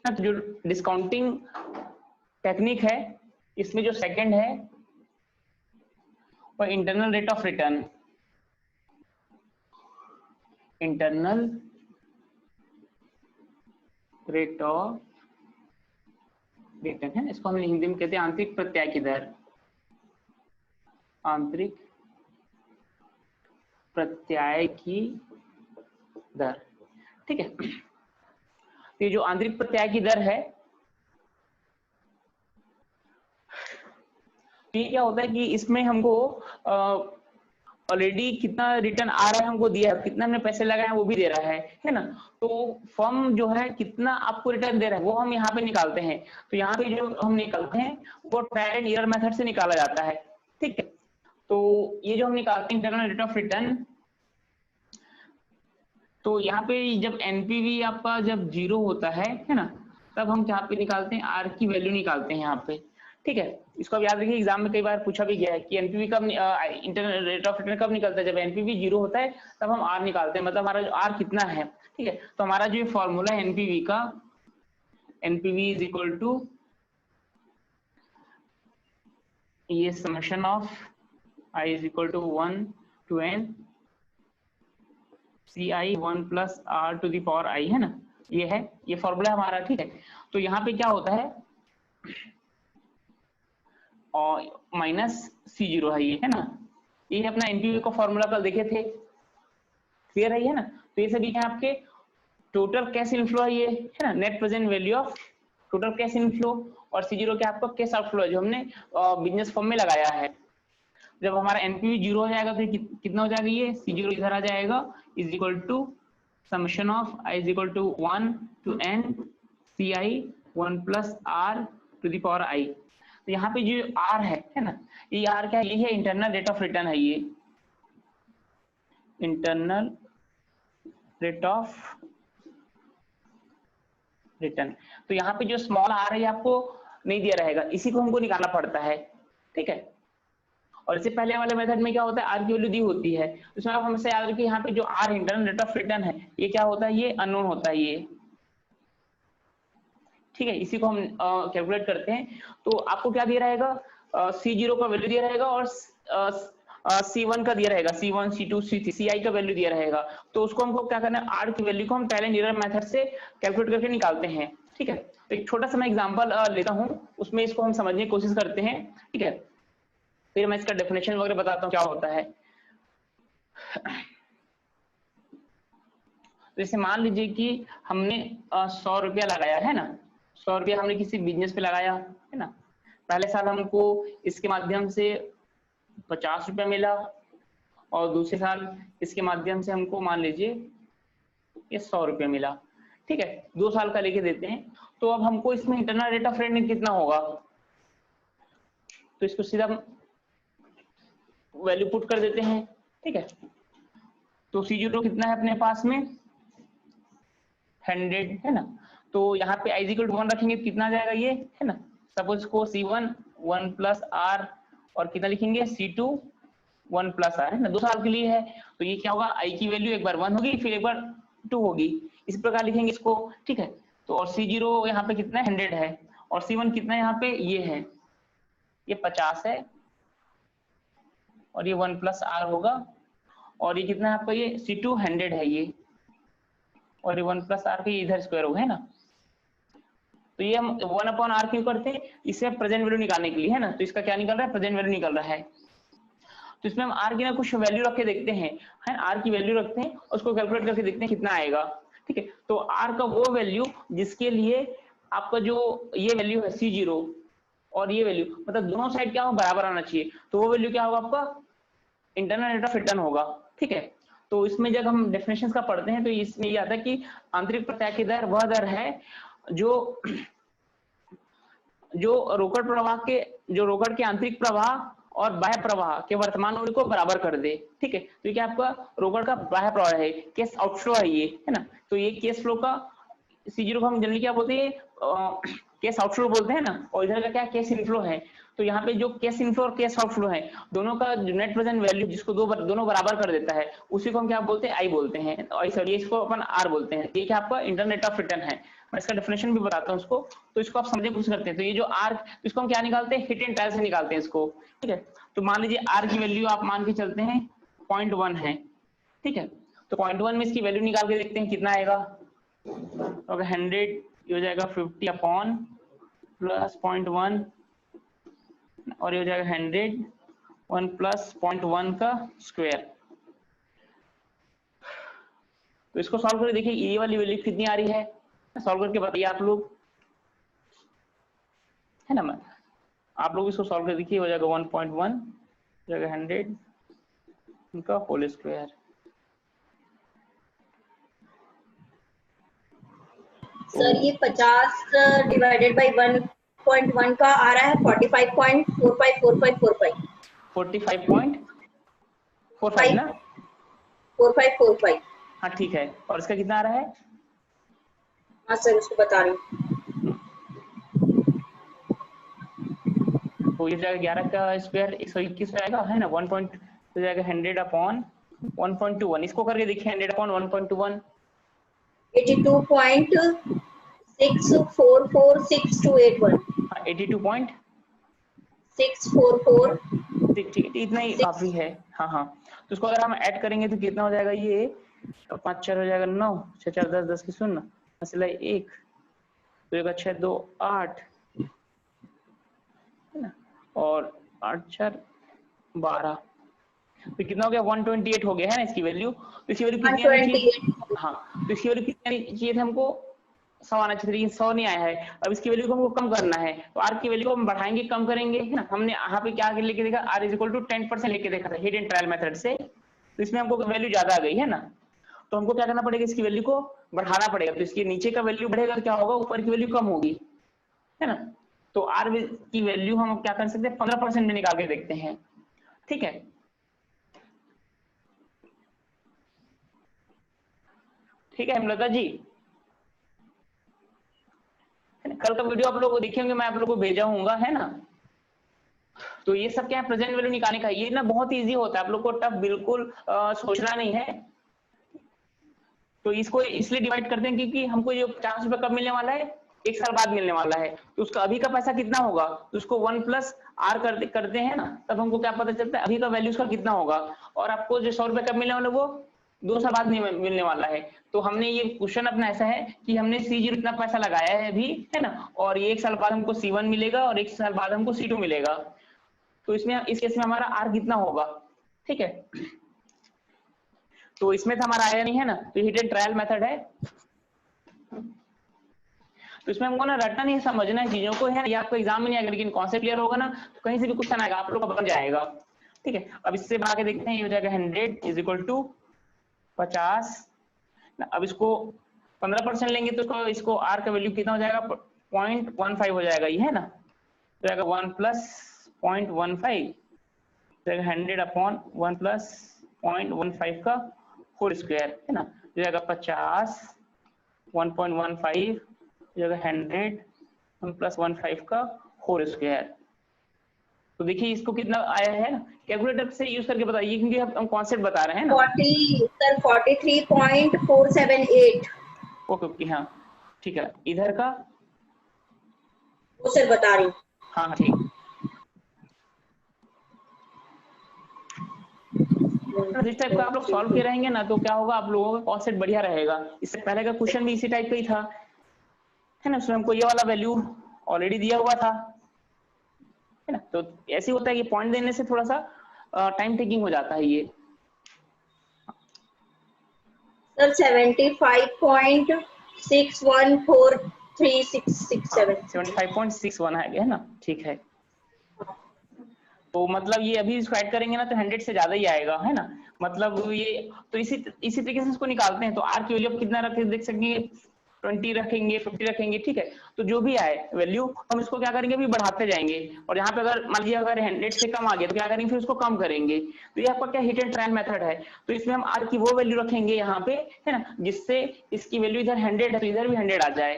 तो जो discounting technique है इसमें जो सेकंड है वो internal rate of return, internal rate of return है, इसको हम हिंदी में कहते हैं आंतरिक प्रत्याय की दर, आंतरिक प्रत्याय की दर। ठीक है, तो ये जो आंतरिक प्रत्याय की दर है, ये क्या होता है कि इसमें हमको ऑलरेडी कितना रिटर्न आ रहा है हमको दिया है, कितना हमने पैसे लगाए हैं वो भी दे रहा है ना। तो फर्म जो है कितना आपको रिटर्न दे रहा है वो हम यहाँ पे निकालते हैं। तो यहाँ पे जो हम निकालते हैं वो ट्रायल एंड एरर मेथड से निकाला जाता है। ठीक है, तो ये जो हम निकालते हैं इंटरनल रेट ऑफ रिटर्न, तो यहाँ पे जब एनपीवी आपका जब 0 होता है ना, तब हम यहाँ पे निकालते हैं आर की वैल्यू निकालते हैं यहाँ पे। ठीक है, इसको अब याद रखिए, एग्जाम में कई बार पूछा भी गया है कि एनपीवी कब इंटरनल रेट ऑफ रिटर्न कब निकलता है, जब एनपीवी 0 होता है तब हम आर निकालते हैं, मतलब हमारा जो आर कितना है। ठीक है, तो हमारा जो फॉर्मूला है एनपीवी का, एनपीवी इज इक्वल टू ये summation of I is equal to 1 to n CI 1 + R to the power I है ना, ये है, ये फॉर्मूला हमारा। ठीक है, तो यहाँ पे क्या होता है और माइनस C0 है, ये है ना, ये अपना एनपीवी का फॉर्मूला कल देखे थे, क्लियर है ये ना। तो ये सभी है आपके टोटल कैश इनफ्लो है, ये है ना, net present value of total cash inflow, और C0 क्या आपका कैश आउटफ्लो है जो हमने बिजनेस फॉर्म में लगाया है। जब हमारा एनपीवी 0 हो जाएगा तो कितना हो जाएगा, ये C0 इधर आ जाएगा, is equal to summation of I is equal to 1 to n CI 1 + R to the power I। तो यहाँ पे जो R है ना, ये R क्या है, ये है इंटरनल रेट ऑफ रिटर्न है, ये इंटरनल रेट ऑफ रिटर्न। तो यहाँ पे जो स्मॉल r है ये आपको नहीं दिया रहेगा, इसी को हमको निकालना पड़ता है। ठीक है, और इससे पहले वाले मेथड में क्या होता है, आर की वैल्यू दी होती है, उसमें आप हमेशा याद रखिए यहाँ पे जो R internal rate of return है ये क्या होता है, ये अननोन होता है ये। ठीक है, इसी को हम कैलकुलेट करते हैं। तो आपको क्या दिया रहेगा, C0 का वैल्यू दिया रहेगा और C1 का दिया रहेगा, C1 C2 C3 CI का वैल्यू दिया रहेगा। तो उसको हमको क्या करना है, आर की वैल्यू को हम ट्रायल एंड एरर मेथड से कैलकुलेट करके निकालते हैं। ठीक है, तो एक छोटा सा मैं एग्जांपल लेता हूं, उसमें इसको हम समझने की कोशिश करते हैं। ठीक है, फिर मैं इसका डेफिनेशन वगैरह बताता हूँ क्या होता है। तो जैसे मान लीजिए कि हमने 100 रुपया लगाया है ना, 100 रुपया हमने किसी बिजनेस पे लगाया है ना, पहले साल हमको इसके माध्यम से 50 रुपया मिला, और दूसरे साल इसके माध्यम से हमको मान लीजिए ये 100 रुपया मिला। ठीक है, 2 साल का लेके देते हैं। तो अब हमको इसमें इंटरनल रेट ऑफ रिटर्न कितना होगा, तो इसको सीधा वैल्यू पुट कर देते हैं। ठीक है, तो C0 कितना है अपने पास में 100 है ना, तो यहाँ पे I = 1 रखेंगे तो कितना आ जाएगा ये है ना, सपोज को C1 1 + R और कितना लिखेंगे C2 1 + R है ना, 2 साल के लिए है। तो ये क्या होगा, I की वैल्यू एक बार 1 होगी फिर एक बार 2 होगी, इस प्रकार लिखेंगे इसको। ठीक है, तो और C0 यहाँ पे कितना 100 है, और C1 कितना यहाँ पे ये है, ये 50 है, और ये 1 + R होगा, और ये कितना है आपका ये C2 100 है ये, और ये 1 + R का इधर स्क्वायर होगा है ना। तो ये हम 1/R क्यों करते हैं, इसे प्रेजेंट वैल्यू निकालने के लिए है ना। तो इसका क्या निकल रहा है, प्रेजेंट वैल्यू निकल रहा है। तो इसमें हम R की ना कुछ वैल्यू रख के देखते हैं, है R की वैल्यू रखते हैं, उसको कैलकुलेट करके देखते हैं कितना आएगा। ठीक है, तो R का वो वैल्यू जिसके लिए आपका जो ये वैल्यू है C0 और ये वैल्यू, मतलब दोनों साइड क्या हो बराबर आना चाहिए, तो वो वैल्यू क्या होगा आपका इंटरनल रेट ऑफ रिटर्न होगा। ठीक है, तो इसमें जब हम डेफिनेशंस का पढ़ते हैं तो इसमें ये आता है कि आंतरिक प्रत्याय की दर वह दर है जो रोकड़ प्रवाह के, जो रोकड़ के आंतरिक प्रवाह और बाह्य प्रवाह के वर्तमान मूल्य को बराबर कर दे। ठीक है, तो ये क्या आपका रोकड़ का बाह्य प्रवाह है, कैश आउटफ्लो है ये है ना। तो ये कैश फ्लो का C0 को हम जनरली क्या बोलते हैं, कैश आउटफ्लो बोलते हैं ना, और इधर का क्या कैश इनफ्लो है। तो यहाँ पे जो कैश इनफ्लो और कैश आउटफ्लो है दोनों का नेट प्रेजेंट वैल्यू जिसको दोनों बराबर कर देता है उसी को हम क्या बोलते हैं, आई बोलते हैं, और सॉरी इसको अपन आर बोलते हैं। ये क्या आपका इंटरनल रेट ऑफ रिटर्न है। मैं इसका डेफिनेशन भी बताता हूँ उसको, तो इसको आप समझे कुछ करते हैं। तो ये जो आर, इसको हम क्या निकालते हैं, हिट एंड ट्रायल से निकालते हैं इसको, ठीक है। तो मान लीजिए आर की वैल्यू आप मान के चलते हैं 0.1 है, ठीक है। तो 0.1 में इसकी वैल्यू निकाल के देखते हैं कितना आएगा। तो 100 ये हो जाएगा 50 अपॉन प्लस 0.1 और ये हो जाएगा 100 1 प्लस 0.1 का स्क्वायर। तो इसको सॉल्व करके देखिए ये वाली वैल्यू कितनी आ रही है, सॉल्व करके बताइए आप लोग, है ना। आप लोग इसको सॉल्व करके देखिए, हो जाएगा 1.1 हो जाएगा 100 उनका होल स्क्वायर। सर ये 50 डिवाइडेड बाय 1.1 का आ रहा है 45.454545 45.45 ना, 4545। हाँ ठीक है। और इसका कितना आ रहा है? हाँ सर उसको बता रही हूँ। तो ये जाएगा 11 का स्क्वायर 121 आएगा, है ना। 1 पॉइंट हो जाएगा 100 अपॉन 1.21। इसको करके देखिए 100 अपॉन 1.21 82.644681। हाँ 82.644 ठीक है, इतना ही काफी है। हाँ हाँ, तो इसको अगर हम ऐड करेंगे तो कितना हो जाएगा, ये 5 4 हो जाएगा 9 6 4 10 10 की 0 मसला 1 तो एक 6 2 8 है ना, और 8 4 12 तो कितना हो गया 128 हो गया है ना इसकी वैल्यू। तो इसकी वैल्यू कितनी आनी चाहिए? हाँ, तो इसकी वैल्यू कितनी आनी चाहिए थी हमको? 100 आना चाहिए, लेकिन 100 नहीं आया है। अब इसकी वैल्यू को हमको कम करना है, तो आर की वैल्यू को हम बढ़ाएंगे कम करेंगे, है ना। हमने यहाँ पे क्या लेके देखा, आर इज इक्वल टू 10% लेके देखा था हिट एंड ट्रायल मेथड से, तो इसमें हमको वैल्यू ज्यादा आ गई है ना। तो हमको क्या करना पड़ेगा, इसकी वैल्यू को बढ़ाना पड़ेगा। तो इसके नीचे का वैल्यू बढ़ेगा तो क्या होगा, ऊपर की वैल्यू कम होगी, है ना। तो आर की वैल्यू हम क्या कर सकते हैं, 15% में निकाल के देखते हैं, ठीक है। ठीक है हेमलता जी, कल का वीडियो आप लोग को देखेंगे, मैं आप लोग को भेजा हूँगा, है ना। तो ये सब क्या है, प्रेजेंट वैल्यू निकालने का, ये ना बहुत इजी होता है, आप लोग को टफ बिल्कुल सोचना नहीं है। तो इसको इसलिए डिवाइड करते हैं क्योंकि हमको ये 50 रुपए कब मिलने वाला है, 1 साल बाद मिलने वाला है। तो उसका अभी का पैसा कितना होगा, तो उसको 1 प्लस आर करते हैं ना, तब हमको क्या पता चलता है अभी का वैल्यू उसका कितना होगा। और आपको जो 100 रुपए कब मिलने वाला वो 2 साल बाद मिलने वाला है। तो हमने ये क्वेश्चन अपना ऐसा है कि हमने C0 इतना पैसा लगाया है अभी, है ना, और ये 1 साल बाद हमको C1 मिलेगा और 1 साल बाद हमको C2 मिलेगा। तो इसमें इस केस में हमारा R कितना होगा, ठीक है। तो इसमें तो हमारा आया नहीं है ना, तो हिट एंड ट्रायल मेथड है। तो इसमें हमको ना रटना नहीं, समझना है चीजों को, है ना। ये आपको एग्जाम में नहीं आएगा, लेकिन कॉन्सेप्ट क्लियर होगा ना तो कहीं से भी क्वेश्चन आएगा आप लोग का बन जाएगा, ठीक है। अब इससे बना के देखते हैं, ये हो जाएगा 100 इज इक्वल टू 50। अब इसको 15% लेंगे तो इसको आर का वैल्यू कितना हो जाएगा, 0.15 हो जाएगा, ये है ना। तो जाएगा 1 प्लस 0.15 जाएगा 100 अपॉन 1 प्लस 0.15 का होल स्क्वायर, है ना। जाएगा 50 1.15 जगह 100 1 प्लस 15 का होल स्क्वायर। तो देखिए इसको कितना आया है ना, कैलकुलेटर से यूज करके बताइए क्योंकि हम कॉन्सेप्ट बता रहे हैं ना। 43.478। ओके ओके, हाँ ठीक है। इधर का वो सर बता रही हूँ। हाँ ठीक, जिस टाइप का आप लोग सॉल्व किए रहेंगे ना तो क्या होगा, आप लोगों का कॉन्सेप्ट बढ़िया रहेगा। इससे पहले का क्वेश्चन भी इसी टाइप का ही था, है ना। उसमें हमको ये वाला वैल्यू ऑलरेडी दिया हुआ था, है ना। तो ऐसे होता है कि पॉइंट देने से थोड़ा सा टाइम टेकिंग हो जाता है ये। सर 75.614367 75.61 है ना, ठीक है। तो मतलब ये अभी इसको ऐड करेंगे ना तो 100 से ज्यादा ही आएगा, है ना। मतलब ये तो इसी तरीके से इसको निकालते हैं। तो आर की वैल्यू कितना रखे देख सकेंगे, 20 रखेंगे 50 रखेंगे, ठीक है। तो जो भी आए वैल्यू हम इसको क्या करेंगे, अभी बढ़ाते जाएंगे। और यहाँ पे अगर मान लीजिए अगर 100 से कम आ गया तो क्या करेंगे, फिर उसको कम करेंगे। तो ये आपका क्या हिट एंड ट्रायल मेथड है। तो इसमें हम आर की वो वैल्यू रखेंगे यहाँ पे, है ना, जिससे इसकी वैल्यू इधर 100 है तो इधर भी 100 आ जाए,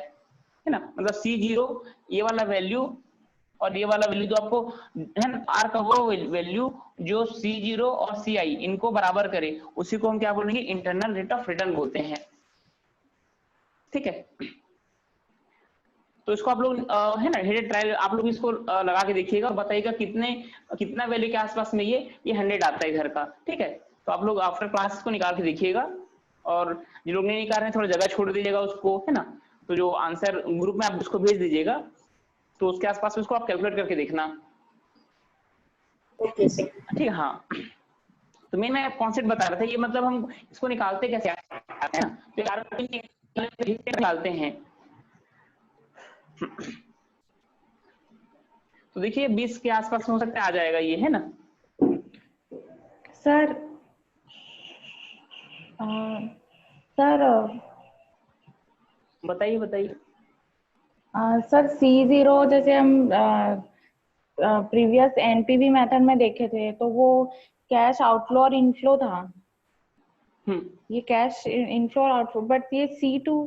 है ना। मतलब C0 ये वाला वैल्यू और ये वाला वैल्यू तो आपको, है ना, आर का वो वैल्यू जो C0 और CI इनको बराबर करे, उसी को हम क्या बोलेंगे, इंटरनल रेट ऑफ रिटर्न बोलते हैं, ठीक है। तो इसको आप लोग है ना हेडेड ट्रायल आप लोग इसको लगा के देखिएगा और बताइएगा कितना वैल्यू के आसपास में ये 100 आता है इधर का। ठीक है, तो आप लोग आफ्टर क्लास को निकाल के देखिएगा और जो लोग नहीं निकाल रहे हैं थोड़ा जगह छोड़ दीजिएगा उसको, है ना। तो जो आंसर ग्रुप में आप उसको भेज दीजिएगा, तो उसके आसपास में उसको आप कैलकुलेट करके देखना। Okay sir. ठीक है, हाँ। तो मैं कॉन्सेप्ट बता रहा था, ये मतलब हम इसको निकालते कैसे आते हैं ना, तो निकालते हैं। तो देखिए 20 के आसपास हो सकता है आ जाएगा ये, है ना। सर सर बताइए बताइए। सर C0 जैसे हम प्रीवियस एनपीवी मेथड में देखे थे तो वो कैश आउटफ्लो और इनफ्लो था। ये कैश इनफ्लो और आउटफ्लो, बट ये C2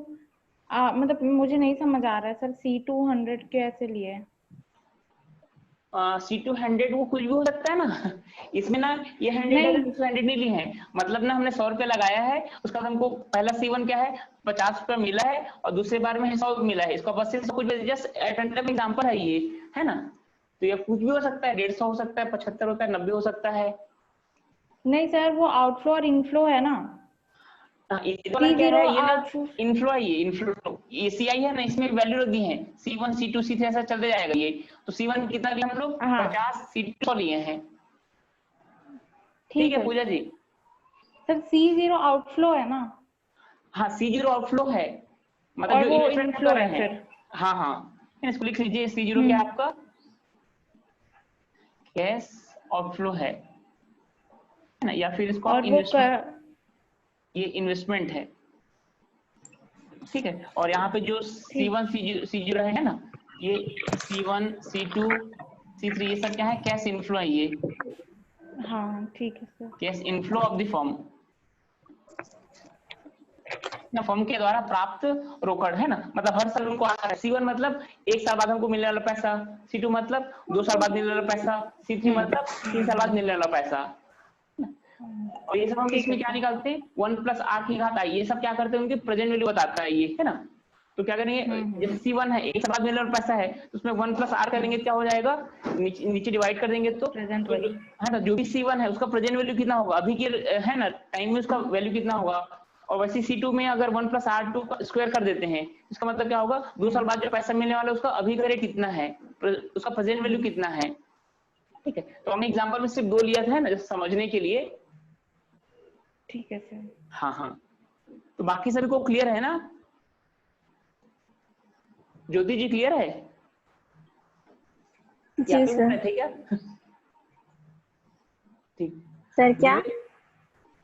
मतलब मुझे नहीं समझ आ रहा है सर, C2 100 कैसे लिए? C2 100 वो कुछ भी हो सकता है ना। इसमें ना ये 100 नहीं ली है, मतलब ना हमने 100 रुपया लगाया है, उसका हमको पहला C1 क्या है 50 रुपया मिला है और दूसरे बार में 100 मिला है, इसका बस से कुछ जस्ट एग्जांपल है ये, है ना। तो ये कुछ भी हो सकता है, 150 हो सकता है, 75 होता है, 90 हो सकता है। नहीं सर, वो आउटफ्लो और इनफ्लो है ना। इनफ्लो है, ये इनफ्लो ACI है ना, इसमें वैल्यू रख दी है C1 C2 C3 ऐसा चलते जाएगा ये। तो C1 कितना लिया हम लोग 50, C2 लिए हैं। ठीक है पूजा जी। सर C0 आउटफ्लो है ना। हाँ C0 आउटफ्लो है, मतलब जो इन्वेस्टमेंट कर रहे हैं। हाँ हाँ, इसको लिख लीजिए C0 क्या आपका कैश आउटफ्लो है ना, या फिर इसको आप ये इन्वेस्टमेंट है। ठीक है, और यहाँ पे जो C1 C0 है ना, ये C1 C2 C3 ये सब क्या है कैश इनफ्लो है ये। हाँ ठीक है sir. Cash inflow of the firm ना, फर्म के द्वारा प्राप्त रोकड़, है ना, मतलब हर साल उनको आता है। C1 मतलब 1 साल बाद हमको मिलने वाला पैसा, C2 मतलब 2 साल बाद मिलने वाला पैसा, C3 मतलब 3 साल बाद मिलने वाला पैसा। और ये सब हम इसमें क्या निकालते हैं 1 + r की घात i, ये सब क्या करते हैं उनकी प्रेजेंट वैल्यू बताता है ये, है ना। तो क्या करेंगे जैसे C1 है 1 साल बाद मिलने वाला पैसा है, तो उसमें 1 + r करेंगे क्या हो जाएगा, नीचे डिवाइड कर देंगे तो प्रेजेंट वैल्यू, है ना, जो भी C1 है उसका प्रेजेंट वैल्यू कितना होगा अभी के, है ना, टाइम में उसका वैल्यू कितना होगा। और वैसे C2 में अगर 1 + r2 का स्क्वायर कर देते हैं, इसका मतलब क्या होगा 2 साल बाद जो पैसा मिलने वाला है उसका अभी का रेट कितना है, उसका प्रेजेंट वैल्यू कितना है। ठीक है, तो हमने एग्जांपल में सिर्फ 2 लिया था, है ना, जैसे समझने के लिए। ठीक है सर। हाँ हाँ, तो बाकी सभी को क्लियर है ना। ज्योति जी क्लियर है जी सर। थे क्या? ठीक सर क्या?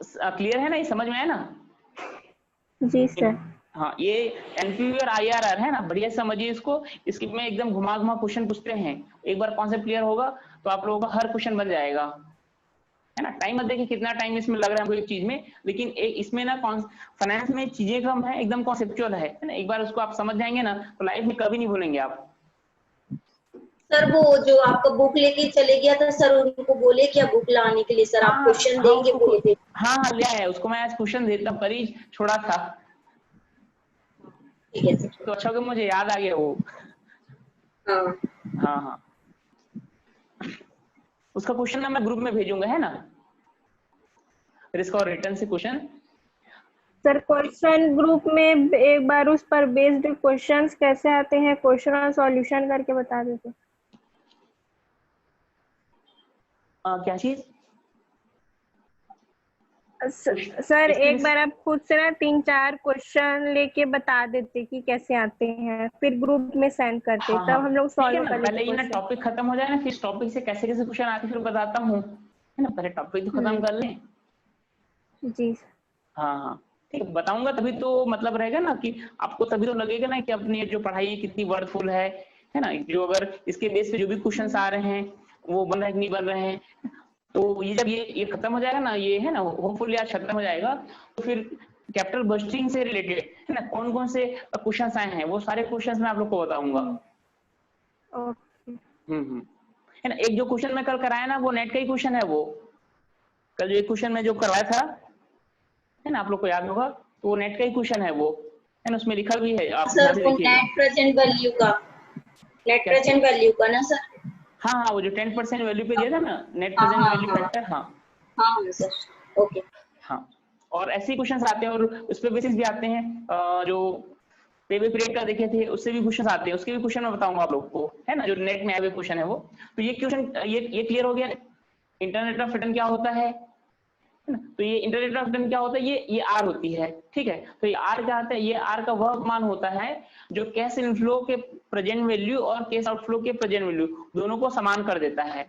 क्लियर है ना, ये समझ में आया ना। जी सर। हाँ, ये एनपीवी और IRR है ना, बढ़िया समझिए इसको। इसके में एकदम घुमा घुमा क्वेश्चन पूछते हैं, एक बार कॉन्सेप्ट क्लियर होगा तो आप लोगों का हर क्वेश्चन बन जाएगा, है ना। टाइम मत देखिए कितना टाइम इसमें लग रहा है हमको एक चीज में, लेकिन एक इसमें ना फाइनेंस में चीजें कम है, एकदम कॉन्सेप्चुअल है ना। एक बार उसको आप समझ जाएंगे ना तो लाइफ में कभी नहीं भूलेंगे आप। सर वो जो आपका बुक लेके चले गया था सर, उनको बोले क्या बुक लाने के लिए सर, आप क्वेश्चन देंगे बोले थे। हाँ हाँ ले आया, उसको मैं आज क्वेश्चन देता पर ही छोड़ा था। ठीक है सर। तो अच्छा कि मुझे याद आ गया वो। हाँ हाँ हाँ, उसका क्वेश्चन ना मैं ग्रुप में भेजूंगा, है ना, फिर इसका और रिटर्न से क्वेश्चन। सर क्वेश्चन ग्रुप में एक बार उस पर बेस्ड क्वेश्चंस कैसे आते हैं, क्वेश्चन और सॉल्यूशन करके बता देते। क्या चीज? सर एक बार आप खुद से ना 3-4 क्वेश्चन लेके बता देते कि कैसे आते हैं, फिर ग्रुप में सेंड करते, हाँ, तब हम लोग सॉल्व कर लेते। पहले ये ना टॉपिक खत्म हो जाए ना, फिर टॉपिक से कैसे कैसे क्वेश्चन आते फिर बताता हूँ, है ना। पहले टॉपिक तो खत्म कर लें। जी हाँ हाँ ठीक है, बताऊंगा तभी तो मतलब रहेगा ना कि आपको तभी तो लगेगा ना कि अपनी जो पढ़ाई है कितनी वर्थफुल है ना। जो अगर इसके बेस पे जो भी क्वेश्चन आ रहे हैं वो बन रहे हैं कि नहीं बन रहे हैं, तो ये जब ये खत्म हो जाएगा ना, ये है ना होपफुली आज खत्म हो जाएगा, तो फिर कैपिटल बस्टिंग से रिलेटेड, है ना, कौन कौन से क्वेश्चंस आए हैं वो सारे क्वेश्चंस मैं आप लोग को बताऊंगा। है ना। एक जो क्वेश्चन मैं कल कराया ना वो नेट का ही क्वेश्चन है, वो कल जो एक क्वेश्चन मैं जो करवाया था, है ना, आप लोग को याद होगा, तो वो नेट का ही क्वेश्चन है वो। है ना, उसमें लिखा भी है, आप सर ध्यान से वो देखिएगा। नेट प्रेजेंट वैल्यू का, नेट क्या प्रेजेंट वैल्यू का ना सर? हाँ हाँ, वो जो 10% वैल्यू पे दिया था ना, नेट हाँ प्रेजेंट हाँ वैल्यू हाँ फैक्टर। हाँ हाँ सर, ओके। हाँ, और ऐसे ही क्वेश्चंस आते हैं, और उस पे बेसिस भी आते हैं। जो पेबे पीरियड का देखे थे उससे भी क्वेश्चन आते हैं, उसके भी क्वेश्चन मैं बताऊंगा आप लोग को, है ना, जो नेट में आए हुए क्वेश्चन है वो। तो ये क्वेश्चन ये क्लियर हो गया, इंटरनेट ऑफ रिटर्न क्या होता है ना। तो ये इंटरनेट ऑफ रिटर्न क्या होता है, ये आर होती है, ठीक है। तो ये आर क्या होता है, ये आर का वह मान होता है जो कैश इनफ्लो के प्रेजेंट वैल्यू और कैश आउटफ्लो के प्रेजेंट वैल्यू दोनों को समान कर देता है,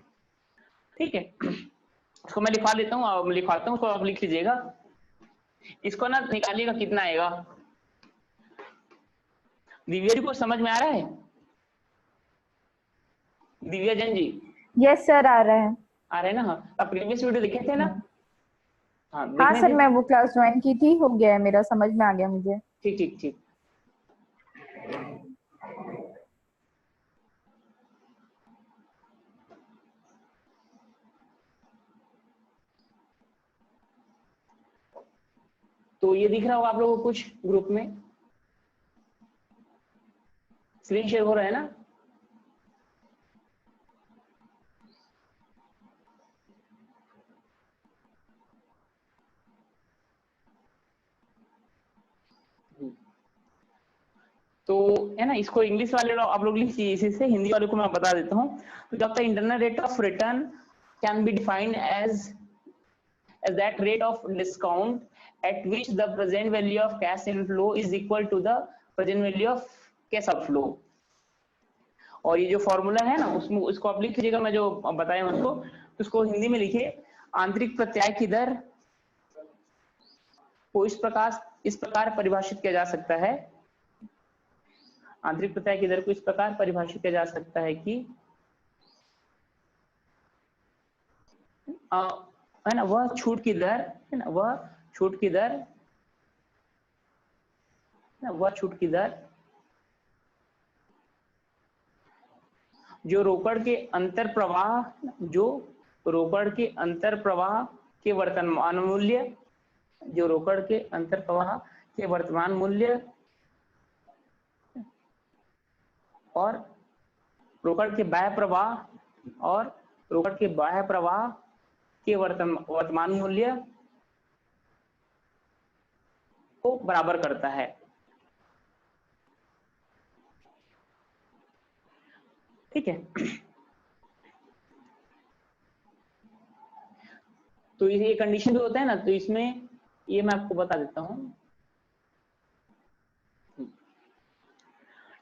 ठीक है। इसको मैं लिखवा लेता हूँ, लिखवाता हूँ, उसको आप लिख लीजिएगा। इसको ना निकालिएगा कितना आएगा। दिव्या जी को समझ में आ रहा है? दिव्या जैन जी? यस सर, आ रहा है। आ रहे हैं ना? हाँ, आप प्रीवियस वीडियो देखे थे ना? हाँ हाँ देखने सर, थे। मैं वो क्लास ज्वाइन की थी, हो गया है मेरा, समझ में आ गया मुझे। ठीक ठीक ठीक। तो ये दिख रहा होगा आप लोगों को कुछ ग्रुप में, स्क्रीन शेयर हो रहा है ना? तो है ना, इसको इंग्लिश वाले लोग आप लोग लिख लीजिए, इसी से हिंदी वाले को मैं बता देता हूँ। तो क्या होता है, internal rate of return can be defined as that rate of discount at which the present value of cash inflow is equal to the present value of cash outflow। और ये जो फॉर्मूला है ना, उसमें इसको आप लिख लीजिएगा, मैं जो बताया उसको, तो उसको हिंदी में लिखिए। आंतरिक प्रत्याय की दर को इस प्रकार परिभाषित किया जा सकता है, आंतरिक प्रत्याय की दर को इस प्रकार परिभाषित किया जा सकता है कि है ना, वह छूट की दर, है ना, वह छूट की दर, वह छूट की दर जो रोकड़ के अंतर प्रवाह, जो रोकड़ के अंतर प्रवाह के वर्तमान मूल्य, जो रोकड़ के अंतर प्रवाह के वर्तमान मूल्य और रोकड़ के बाह्य प्रवाह और रोकड़ के बाह्य प्रवाह के वर्तमान मूल्य को बराबर करता है, ठीक है। तो ये कंडीशन भी होता है ना, तो इसमें ये मैं आपको बता देता हूं,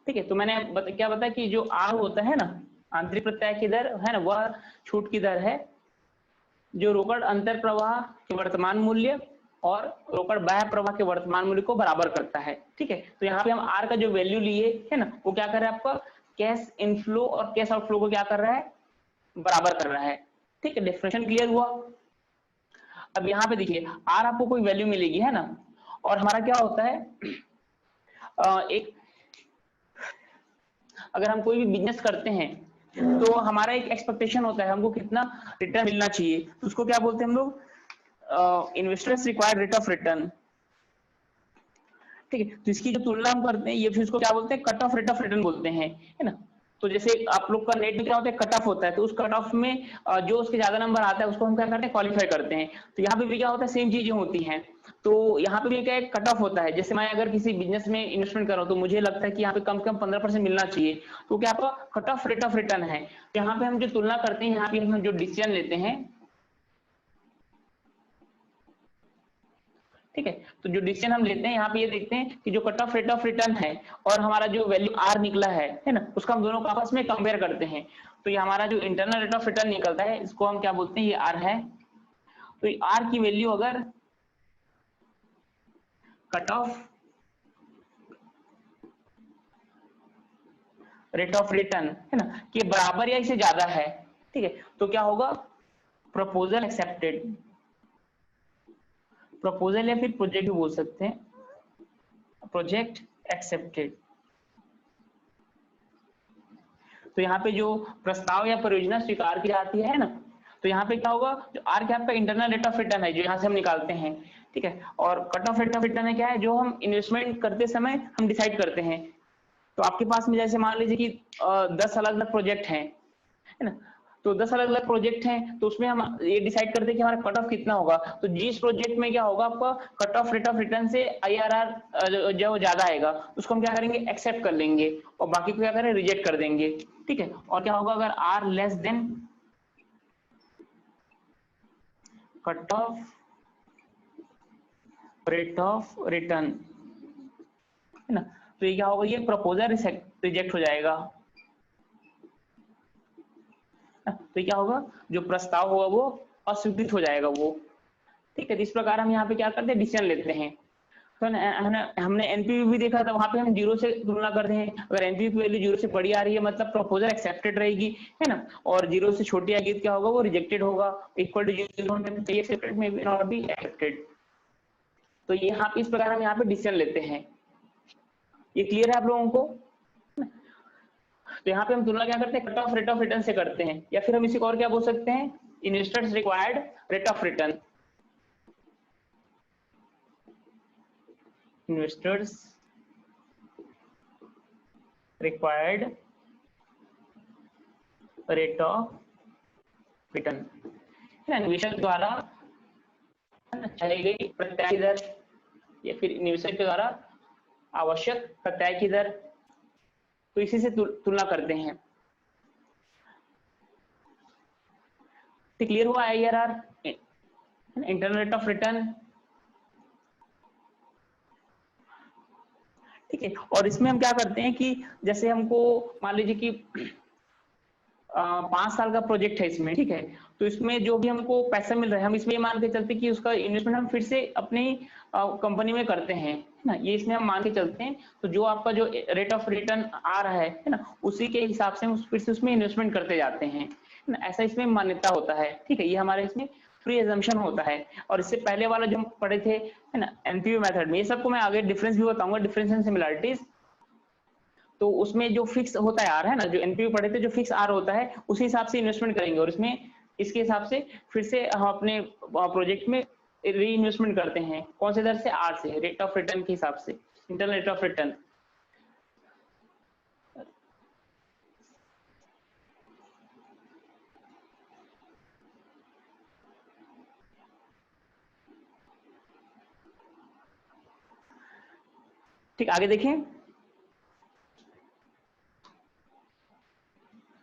ठीक है। तो मैंने क्या बताया कि जो आर होता है ना, आंतरिक प्रत्याय की दर है ना, वह छूट की दर है जो रोकड़ अंतर प्रवाह के वर्तमान मूल्य और रोकड़ बाह्य प्रवाह के वर्तमान मूल्य को बराबर करता है, ठीक है। तो यहाँ पे हम आर का जो वैल्यू लिए है ना, वो क्या कर रहा है, आपका कैश इनफ्लो और कैश आउटफ्लो को क्या कर रहा है, बराबर कर रहा है, ठीक है। डेफिनेशन क्लियर हुआ। अब यहाँ पे देखिए, आर आपको कोई वैल्यू मिलेगी, है ना, और हमारा क्या होता है, एक अगर हम कोई भी बिजनेस करते हैं तो हमारा एक एक्सपेक्टेशन होता है, हमको कितना रिटर्न मिलना चाहिए, तो उसको क्या बोलते हैं हम लोग, investors required rate of return, ठीक है। तो इसकी जो तुलना हम करते हैं, ये फिर इसको क्या बोलते हैं, cut off rate of return बोलते हैं, है ना। तो जैसे आप लोग का नेट में क्या होता है, कट ऑफ होता है, तो उस कट ऑफ में जो उसके ज्यादा नंबर आता है उसको हम क्या करते हैं, क्वालिफाई करते हैं। तो यहाँ पे भी क्या होता है, सेम चीजें होती हैं। तो यहाँ पे भी क्या है, कट ऑफ होता है। जैसे मैं अगर किसी बिजनेस में इन्वेस्टमेंट कर रहा हूँ तो मुझे लगता है कि यहाँ पे कम से कम 15% मिलना चाहिए, तो क्या आपका cut off rate of return है। यहाँ पे हम जो तुलना करते हैं, यहाँ पे हम जो डिसीजन लेते हैं, ठीक है। तो जो डिसीजन हम लेते हैं, यहाँ पे ये देखते हैं कि जो cut off rate of return है और हमारा जो वैल्यू आर निकला है ना, उसका हम दोनों को आपस में कंपेयर करते हैं। तो ये हमारा जो इंटरनल रेट ऑफ रिटर्न निकलता है, इसको हम क्या बोलते हैं, ये आर है। तो ये आर की वैल्यू अगर cut off rate of return, है ना, के बराबर या इससे ज्यादा है, ठीक है, तो क्या होगा, प्रपोजल एक्सेप्टेड, प्रपोजल या फिर प्रोजेक्ट भी बोल सकते हैं, प्रोजेक्ट एक्सेप्टेड। तो यहाँ पे जो प्रस्ताव या परियोजना स्वीकार की जाती है ना, तो यहाँ पे क्या होगा, जो आर कैप का इंटरनल रेट ऑफ रिटर्न है जो यहाँ से हम निकालते हैं, ठीक है, और cut off rate of return है क्या है, जो हम इन्वेस्टमेंट करते समय हम डिसाइड करते हैं। तो आपके पास में जैसे मान लीजिए कि 10 अलग अलग प्रोजेक्ट हैं, है ना, तो 10 अलग अलग प्रोजेक्ट हैं, तो उसमें हम ये डिसाइड करते हैं कि हमारा कट ऑफ कितना होगा। तो जिस प्रोजेक्ट में क्या होगा, आपका cut off rate of return से IRR जो ज्यादा आएगा उसको हम क्या करेंगे, एक्सेप्ट कर लेंगे, और बाकी को क्या करें, रिजेक्ट कर देंगे, ठीक है। और क्या होगा, अगर R less than cut off rate of return, है ना, तो ये क्या होगा, ये प्रपोजल रिजेक्ट हो जाएगा। तो ये क्या होगा, जो प्रस्ताव होगा वो अस्वीकृत हो जाएगा वो, ठीक है। इस प्रकार हम यहाँ पे क्या करते हैं, डिसीजन लेते हैं। तो हमने एनपीवी भी देखा था, वहां पे हम 0 से तुलना करते हैं। अगर एनपीवी की वैल्यू 0 से बड़ी आ रही है मतलब प्रपोजल एक्सेप्टेड रहेगी, है ना, और 0 से छोटी आएगी तो क्या होगा, वो रिजेक्टेड होगा। इक्वल टू 0 एक्सेप्टेड में बी नॉट बी एक्सेप्टेड। तो यहाँ पे इस प्रकार हम यहाँ पे डिसीजन लेते हैं। ये क्लियर है आप लोगों को? तो यहाँ पे हम तुलना क्या करते हैं, cut off rate of return से करते हैं, या फिर हम इसी को और क्या बोल सकते हैं, investors required rate of return. Investors required rate of return, है ना, निवेशक द्वारा चाही गई प्रत्याय दर, या फिर निवेशक के द्वारा आवश्यक प्रत्याय की दर। तो इसी से तुलना करते हैं। क्लियर हुआ IRR, internal rate of return, ठीक है। और इसमें हम क्या करते हैं कि जैसे हमको मान लीजिए कि 5 साल का प्रोजेक्ट है इसमें, ठीक है, तो इसमें जो भी हमको पैसा मिल रहा है हम इसमें ये मान के चलते कि उसका इन्वेस्टमेंट हम फिर से अपनी कंपनी में करते हैं, है ना, ये इसमें हम मान के चलते हैं। तो जो आपका जो रेट ऑफ रिटर्न आ रहा है ना, उसी के हिसाब से हम फिर से उसमें इन्वेस्टमेंट करते जाते हैं, है ना, ऐसा इसमें मान्यता होता है, ठीक है। ये हमारे इसमें फ्री एजम्पशन होता है। और इससे पहले वाला जो हम पढ़े थे, है ना, एनपीवी मेथड में, ये सबको मैं आगे डिफरेंस भी बताऊंगा, डिफरेंस एंड सिमिलरिटीज। तो उसमें जो फिक्स होता है आर, है ना, जो एनपीवी पढ़े थे जो फिक्स आर होता है उसी हिसाब से इन्वेस्टमेंट करेंगे, और इसमें इसके हिसाब से फिर से हम अपने प्रोजेक्ट में री इन्वेस्टमेंट करते हैं। कौन से दर से, आर से, रेट ऑफ रिटर्न के हिसाब से, इंटरनल रेट ऑफ रिटर्न। ठीक, आगे देखें,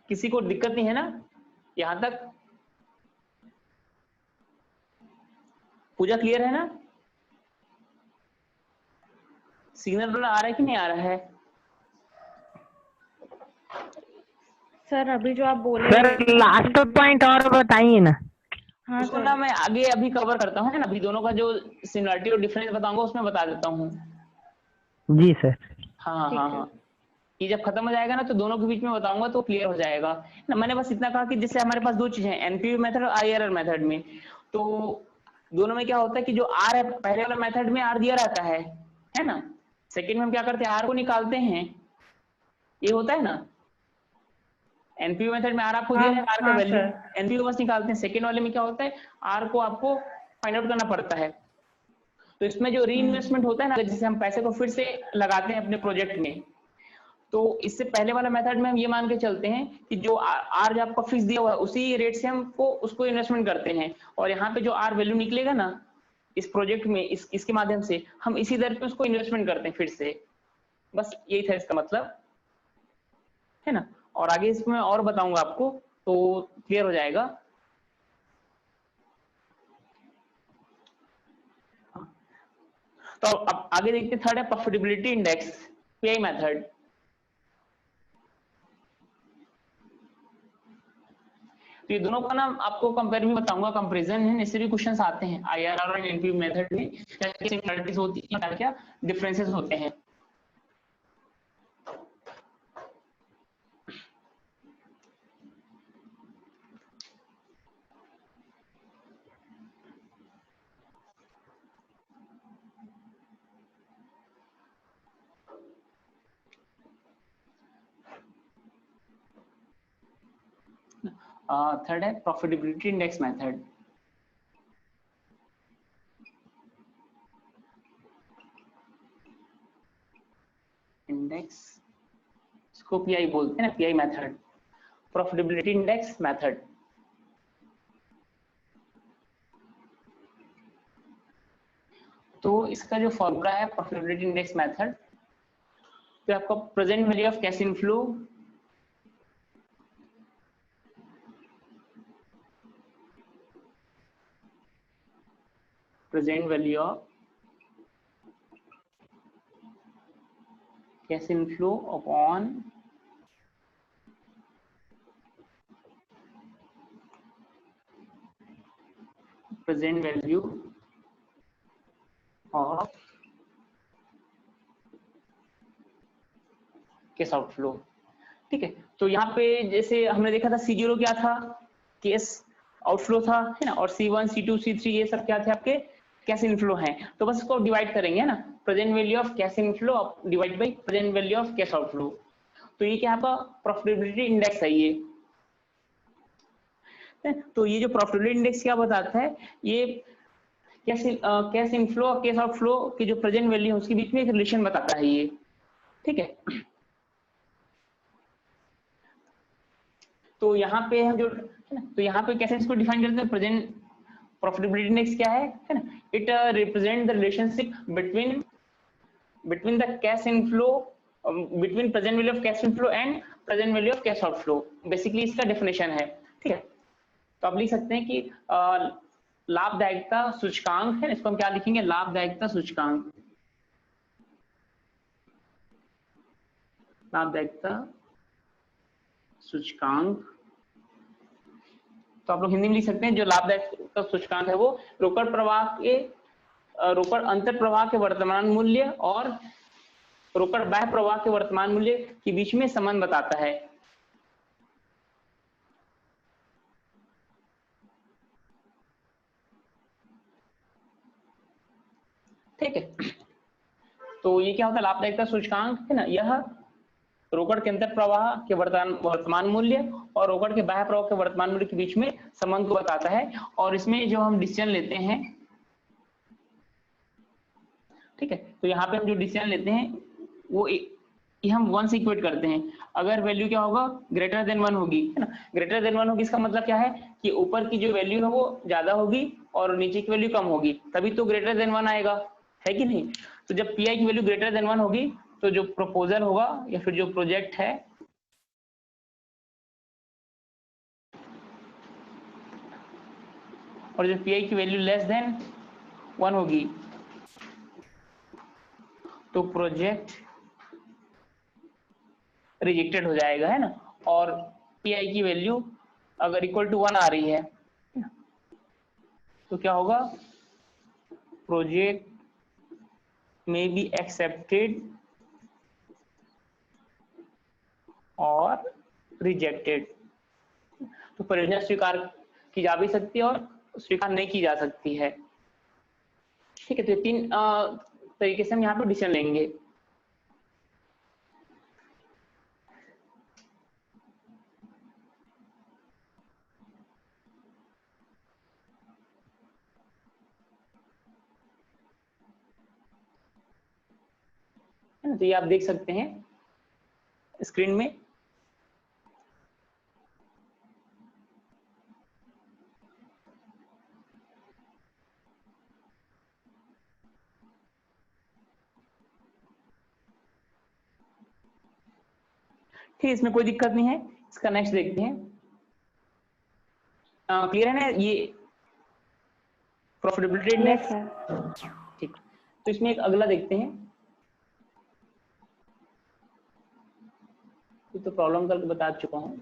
किसी को दिक्कत नहीं है ना यहां तक? पूजा क्लियर है ना? सिग्नल आ रहा है कि नहीं आ रहा है? सर अभी जो आप बोले सर लास्ट पॉइंट और बताइए ना। हाँ उसको सर, ना मैं आगे अभी कवर करता हूँ, है ना, अभी दोनों का जो सिमिलरिटी और डिफरेंस बताऊंगा उसमें बता देता हूँ। जी सर। हाँ ठीक हाँ है। हाँ, ये जब खत्म हो जाएगा ना तो दोनों के बीच में बताऊंगा तो क्लियर हो जाएगा ना। मैंने बस इतना कहा कि जैसे हमारे पास 2 चीजें हैं, एनपीवी मेथड और IRR मेथड में। तो दोनों में क्या होता है कि जो आर है, पहले वाला मेथड में आर दिया रहता है ना, सेकंड में हम क्या करते हैं, आर को निकालते हैं, ये होता है ना। एनपीवी मेथड में आर आपको दिया है, आर का वैल्यू, एनपीवी बस निकालते हैं। सेकंड वाले में क्या होता है, आर को आपको फाइंड आउट करना पड़ता है। तो इसमें जो री इन्वेस्टमेंट होता है ना, जैसे हम पैसे को फिर से लगाते हैं अपने प्रोजेक्ट में, तो इससे पहले वाला मेथड में हम ये मान के चलते हैं कि जो आर जो आपका फिक्स दिया हुआ है उसी रेट से हमको उसको इन्वेस्टमेंट करते हैं, और यहाँ पे जो आर वैल्यू निकलेगा ना इस प्रोजेक्ट में, इसके माध्यम से हम इसी दर पे उसको इन्वेस्टमेंट करते हैं फिर से। बस यही था इसका मतलब, है ना। और आगे इसमें और बताऊंगा आपको तो क्लियर हो जाएगा। तो अब आगे देखते हैं, थर्ड है प्रॉफिटेबिलिटी इंडेक्स, पीआई मेथड। तो ये दोनों का ना आपको कंपेयर भी बताऊंगा, कंपैरिजन है, इससे भी क्वेश्चंस आते हैं IRR और एनपीवी मेथड में, क्या क्या सिमिलरिटीज होती है, क्या क्या डिफरेंसेस होते हैं। थर्ड है प्रॉफिटेबिलिटी इंडेक्स मेथड। इंडेक्स इसको पीआई बोलते हैं ना, pi method, profitability index method. तो इसका जो फॉर्मूला है प्रॉफिटेबिलिटी इंडेक्स मेथड, तो आपका present value of cash inflow present value of cash inflow upon present value of case outflow. ठीक है, तो यहाँ पे जैसे हमने देखा था C0 क्या था, केस आउटफ्लो था, है ना, और C1 C2 C3 ये सब क्या थे आपके कैश इनफ्लो हैं। तो बस इसको डिवाइड करेंगे ना, present value of cash inflow divide by present value of cash outflow. तो ये क्या आपका प्रॉफिटेबिलिटी इंडेक्स है ये। तो ये जो प्रॉफिटेबिलिटी इंडेक्स क्या बताता है, ये कैश इनफ्लो और कैश आउटफ्लो की जो प्रेजेंट वैल्यू है उसके बीच में एक रिलेशन बताता है ये। ठीक है, तो यहाँ पे हम जो है ना, तो यहाँ पे कैसे इसको डिफाइन करते हैं, प्रेजेंट प्रॉफिटेबिलिटी इंडेक्स क्या है ना, it represent the relationship between the cash inflow, between present value of cash inflow and present value of cash outflow. Basically इसका डेफिनेशन है। ठीक है, तो आप लिख सकते हैं कि लाभदायकता सूचकांक है ना, इसको हम क्या लिखेंगे, लाभदायकता सूचकांक, लाभदायकता सूचकांक। तो आप लोग हिंदी में लिख सकते हैं जो लाभदायकता सूचकांक है वो रोकड़ प्रवाह के रोकड़ अंतर प्रवाह के वर्तमान मूल्य और रोकड़ बाह्य प्रवाह के वर्तमान मूल्य के बीच में संबंध बताता है। ठीक है, तो ये क्या होता है लाभदायकता सूचकांक है ना, यह रोकड़ के अंतर प्रवाह के वर्तमान मूल्य और रोकड़ के बाह्य प्रवाह के वर्तमान मूल्य के बीच में संबंध को बताता है। और इसमें जो हम डिसीजन लेते हैं, ठीक है, तो यहाँ पे हम जो डिसीजन लेते हैं वो ये हम 1 से इक्वेट करते हैं। अगर वैल्यू क्या होगा, ग्रेटर देन 1 होगी, है ना, ग्रेटर देन 1 होगी, इसका मतलब क्या है कि ऊपर की जो वैल्यू है वो ज्यादा होगी और नीचे की वैल्यू कम होगी, तभी तो ग्रेटर देन 1 आएगा, है कि नहीं। तो जब पीआई की वैल्यू ग्रेटर देन 1 होगी तो जो प्रपोजल होगा या फिर जो प्रोजेक्ट है और जो पीआई की वैल्यू लेस देन 1 होगी तो प्रोजेक्ट रिजेक्टेड हो जाएगा, है ना। और पीआई की वैल्यू अगर इक्वल टू 1 आ रही है तो क्या होगा, प्रोजेक्ट में बी एक्सेप्टेड और रिजेक्टेड। तो परियोजना स्वीकार की जा भी सकती है और स्वीकार नहीं की जा सकती है। ठीक है, तो 3 तरीके से हम यहाँ पे डिसीजन लेंगे। तो ये आप देख सकते हैं स्क्रीन में। ठीक, इसमें कोई दिक्कत नहीं है। इसका नेक्स्ट देखते हैं। क्लियर है ना ये प्रॉफिटेबिलिटी इंडेक्स। ठीक, तो इसमें एक अगला देखते हैं। ये तो प्रॉब्लम करके बता चुका हूं।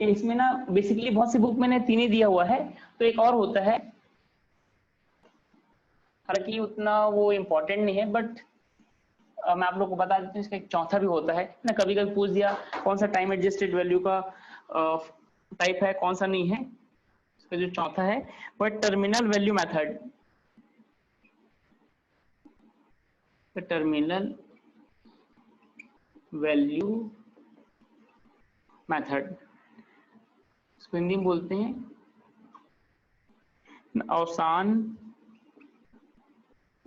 इसमें ना बेसिकली बहुत सी बुक मैंने 3 ही दिया हुआ है, तो एक और होता है, हालांकि उतना वो इम्पोर्टेंट नहीं है, बट मैं आप लोग को बता देता हूँ, इसका एक चौथा भी होता है ना। कभी कभी पूछ दिया कौन सा टाइम एडजस्टेड वैल्यू का टाइप है, कौन सा नहीं है, इसका जो चौथा है वो terminal value method. Terminal value method, इसको हिंदी में बोलते हैं अवसान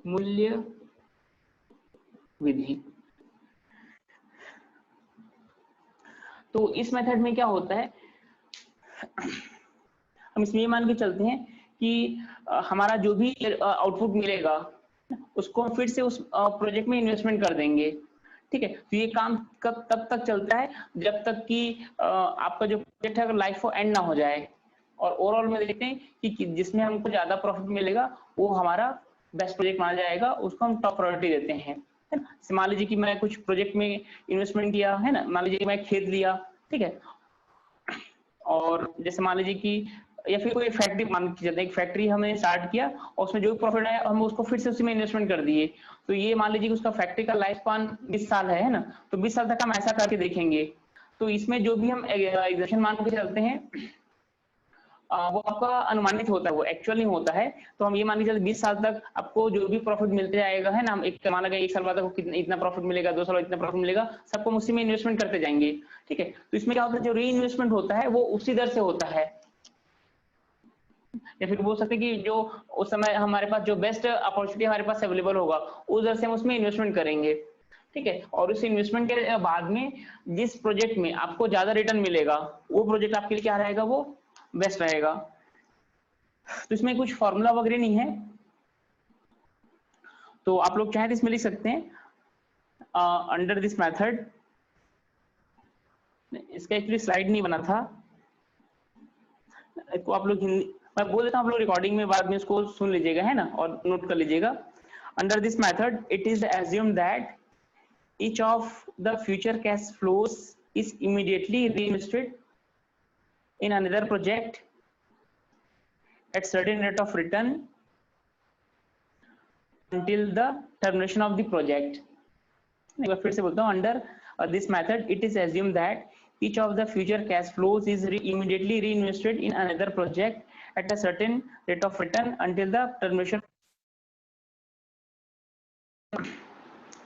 मूल्य विधि। तो इस मेथड में क्या होता है, हम इसमें ये मान के चलते हैं कि हमारा जो भी आउटपुट मिलेगा उसको हम फिर से उस प्रोजेक्ट में इन्वेस्टमेंट कर देंगे। ठीक है, तो ये काम कब तब तक चलता है जब तक कि आपका जो प्रोजेक्ट है लाइफ वो एंड ना हो जाए। और ओवरऑल में देखते हैं कि जिसमें हमको ज्यादा प्रॉफिट मिलेगा वो हमारा बेस्ट प्रोजेक्ट माना जाएगा, उसको हम टॉप प्रायोरिटी देते हैं, है ना। मान लीजिए कि मैं कुछ प्रोजेक्ट में इन्वेस्टमेंट किया है ना, मान लीजिए कि मैं खेत लिया, ठीक है, और जैसे मान लीजिए कि या फिर कोई फैक्ट्री मान के चलते हैं, एक फैक्ट्री हमने स्टार्ट किया और उसमें जो भी प्रॉफिट आया हम उसको फिर से उसी में इन्वेस्टमेंट कर दिए। तो ये मान लीजिए कि उसका फैक्ट्री का लाइफ स्पान 20 साल है ना, तो 20 साल तक हम ऐसा करके देखेंगे। तो इसमें जो भी हम एग्जैक्शन मान के चलते हैं वो आपका अनुमानित होता है, वो एक्चुअल नहीं होता है। तो हम ये मान के चलते 20 साल तक आपको जो भी प्रॉफिट मिलते जाएगा, है ना, हम एक मान लगा 1 साल बाद आपको कितना इतना प्रॉफिट मिलेगा, 2 साल बाद इतना प्रॉफिट मिलेगा, सबको उसी में इन्वेस्टमेंट करते जाएंगे। ठीक है, तो इसमें क्या होता है, जो री इन्वेस्टमेंट होता है वो उसी दर से होता है, या फिर बोल सकते हैं कि जो उस समय हमारे पास जो बेस्ट अपॉर्चुनिटी हमारे पास अवेलेबल होगा उस दर से हम उसमें इन्वेस्टमेंट करेंगे। ठीक है, और उस इन्वेस्टमेंट के बाद में जिस प्रोजेक्ट में आपको ज्यादा रिटर्न मिलेगा वो प्रोजेक्ट आपके लिए क्या रहेगा, वो बेस्ट रहेगा। तो इसमें कुछ फॉर्मूला वगैरह नहीं है, तो आप लोग चाहे तो इसमें लिख सकते हैं अंडर दिस मेथड। इसका एक्चुअली स्लाइड नहीं बना था, इसको आप लोग हिंदी मैं बोल देता हूँ, आप लोग रिकॉर्डिंग में बाद में इसको सुन लीजिएगा, है ना, और नोट कर लीजिएगा। Under this method it is assumed that each of the future cash flows is immediately reinvested in another project at certain rate of return until the termination of the project. एक बार फिर से बोलता हूँ, under this method it is assumed that each of the future cash flows is immediately reinvested in another project at a certain rate of return until the termination.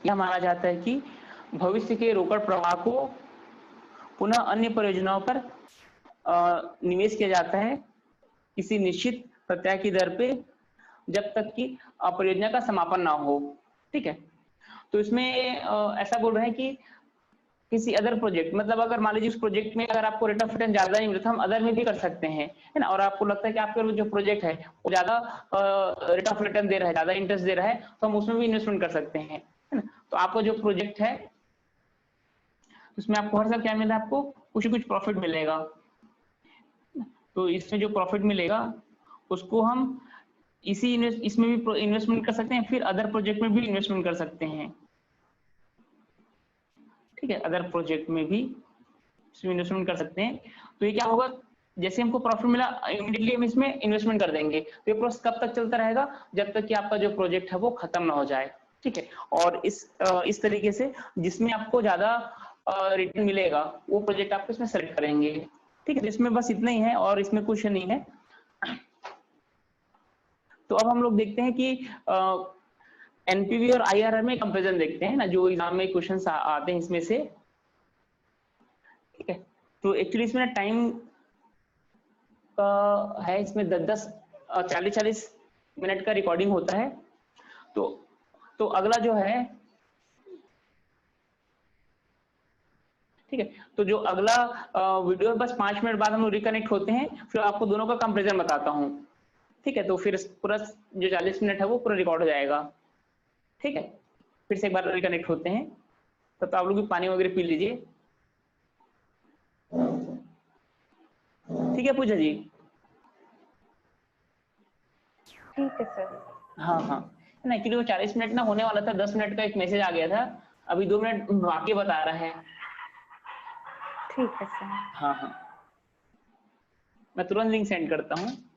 यह माना जाता है कि भविष्य के रोकड़ प्रवाह को पुनः अन्य परियोजनाओं पर निवेश किया जाता है किसी निश्चित प्रत्याय की दर पे जब तक कि परियोजना का समापन ना हो। ठीक है, तो इसमें ऐसा बोल रहे हैं कि किसी अदर प्रोजेक्ट, मतलब अगर मान लीजिए उस प्रोजेक्ट में अगर आपको रेट ऑफ रिटर्न ज्यादा नहीं मिलता, हम अदर में भी कर सकते हैं, है ना, और आपको लगता है कि आपका जो प्रोजेक्ट है वो ज्यादा रेट ऑफ रिटर्न दे रहा है, ज्यादा इंटरेस्ट दे रहा है, तो हम उसमें भी इन्वेस्टमेंट कर सकते हैं, है ना। तो आपका जो प्रोजेक्ट है उसमें आपको हर साल क्या मिल रहा है, आपको कुछ प्रॉफिट मिलेगा। तो इसमें जो प्रॉफिट मिलेगा उसको हम इसमें भी इन्वेस्टमेंट कर सकते हैं, फिर अदर प्रोजेक्ट में भी इन्वेस्टमेंट कर सकते हैं। ठीक है, अदर प्रोजेक्ट में भी इसमें इन्वेस्टमेंट कर सकते हैं। तो ये क्या होगा, जैसे हमको प्रॉफिट मिला इमीडिएटली हम इसमें इन्वेस्टमेंट कर देंगे। तो ये प्रोसेस कब तक चलता रहेगा, जब तक कि आपका जो प्रोजेक्ट है वो खत्म ना हो जाए। ठीक है, और इस तरीके से जिसमें आपको ज्यादा रिटर्न मिलेगा वो प्रोजेक्ट आप इसमें सेलेक्ट करेंगे। ठीक है, तो इसमें बस इतना ही है और इसमें कुछ नहीं है। तो अब हम लोग देखते हैं कि एनपीवी और आईआरआर में कंपैरिजन देखते हैं ना, जो एग्जाम में क्वेश्चंस आते हैं इसमें से। ठीक है, तो एक्चुअली इसमें टाइम का है, इसमें 40-40 मिनट का रिकॉर्डिंग होता है। तो अगला जो है, ठीक है, तो जो अगला वीडियो बस 5 मिनट बाद हम लोग रिकनेक्ट होते हैं, फिर आपको दोनों का कंपैरिजन बताता हूँ। ठीक है, तो फिर पूरा जो 40 मिनट है वो पूरा रिकॉर्ड हो जाएगा। ठीक है, फिर से एक बार रिकनेक्ट होते हैं, तब तो आप लोग भी पानी वगैरह पी लीजिए। ठीक है पूजा जी? ठीक है सर। हाँ हाँ, ना एक्चुअली वो 40 मिनट ना होने वाला था, 10 मिनट का एक मैसेज आ गया था, अभी 2 मिनट बाकी बता रहा है। ठीक है सर। हाँ हाँ, मैं तुरंत लिंक सेंड करता हूँ।